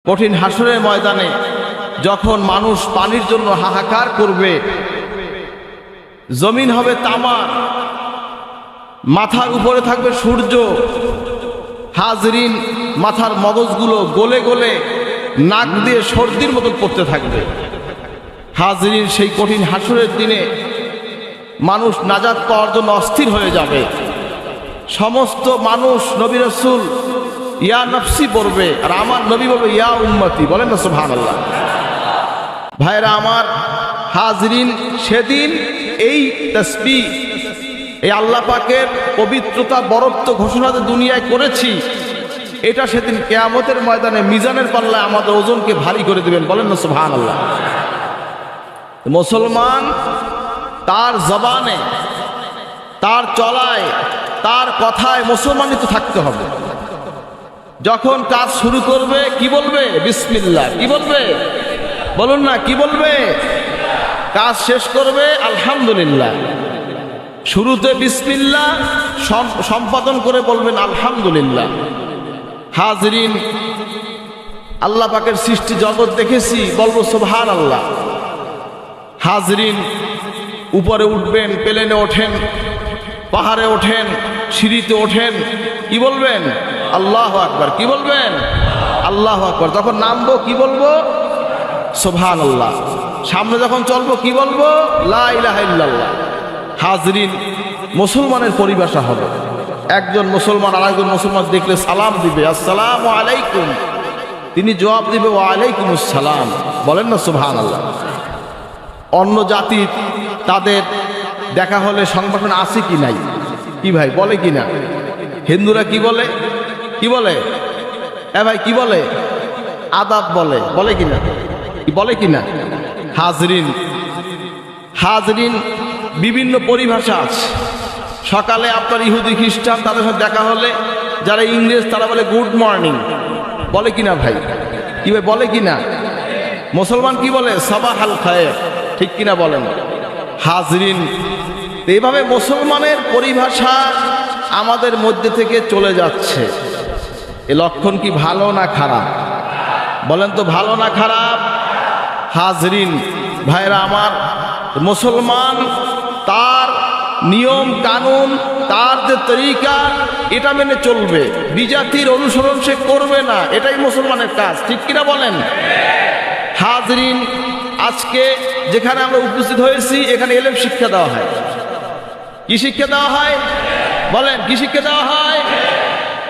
কঠিন হাসরের ময়দানে যখন মানুষ পানির জন্য হাহাকার করবে, জমিন হবে তামা, মাথার উপরে থাকবে সূর্য, হাজরিন মাথার মগজগুলো গলে গলে নাক দিয়ে সর্দির মতো পড়তে থাকবে। হাজরিন সেই কঠিন হাসরের দিনে মানুষ নাজাত পাওয়ার জন্য অস্থির হয়ে যাবে। সমস্ত মানুষ নবী রাসূল ইয়া নফসি পড়বে, আর আমার নবী বলবে ইয়া উম্মতি। বলেন না সুবহানাল্লাহ। ভাইরা আমার, হাজরিন সেদিন এই তাসবিহ, এই আল্লাহ পাকের পবিত্রতা বরত্ব ঘোষণা যে দুনিয়ায় করেছি, এটা সেদিন কিয়ামতের ময়দানে মিজানের পাল্লায় আমাদের ওজনকে ভারী করে দিবেন। বলেন না সুবহানাল্লাহ। মুসলমান তার জবানে, তার চলায়, তার কথায় মুসলমানিত থাকতে হবে। যখন কাজ শুরু করবে কি বলবে? বিসমিল্লাহ। কি বলবে? বলুন না, কি বলবে? কাজ শেষ করবে আলহামদুলিল্লাহ। শুরুতে বিসমিল্লাহ, সম্পাদন করে বলবেন আলহামদুলিল্লাহ। হাজরিন, আল্লাহ পাকের সৃষ্টি জগৎ দেখেছি, বলবো সুবহানাল্লাহ। হাজরিন, উপরে উঠবেন, প্লেনে ওঠেন, পাহাড়ে ওঠেন, সিঁড়িতে ওঠেন, কি বলবেন? আল্লাহু আকবার। কি বলবেন? আল্লাহু আকবার। যখন নামবো কি বলবো? সুবহানাল্লাহ। সামনে যখন চলবো কি বলবো? লা ইলাহা ইল্লাল্লাহ। হাজরিন, মুসলমানের পরিভাষা হবে, একজন মুসলমান আরেকজন মুসলমান দেখলে সালাম দিবে, আসসালামু আলাইকুম। তিনি জবাব দিবে ওয়া আলাইকুমুস সালাম। বলেন না সুবহানাল্লাহ। অন্য জাতি তাদের দেখা হলে সংগঠন আছে কি নাই, কি ভাই বলে কি না? হিন্দুরা কি বলে? কি বলে? এ ভাই কি বলে? আদাব বলে। বলে কি না? বলে কি না? হাজরিন, হাজরিন বিভিন্ন পরিভাষা আছে। সকালে আপনার ইহুদি খ্রিস্টান তাদের সাথে দেখা হলে, যারা ইংরেজ তারা বলে গুড মর্নিং। বলে কিনা ভাই? কি ভাই বলে কিনা? মুসলমান কি বলে? সাবাহাল খায়ের। ঠিক কিনা বলেন? হাজরিন, এইভাবে মুসলমানের পরিভাষা আমাদের মধ্যে থেকে চলে যাচ্ছে। এ লক্ষণ কি ভালো না খারাপ? বলেন তো, ভালো না খারাপ? হাজরিন ভাইরা আমার, মুসলমান তার নিয়ম কানুন, তার যে তরিকা, এটা মেনে চলবে। বিজাতির অনুসরণ সে করবে না, এটাই মুসলমানের কাজ। ঠিক কিনা বলেন? হাজরিন, আজকে যেখানে আমরা উপস্থিত হয়েছি, এখানে এলেম শিক্ষা দেওয়া হয়। কি শিক্ষা দেওয়া হয়? বলেন, কি শিক্ষা দেওয়া হয়?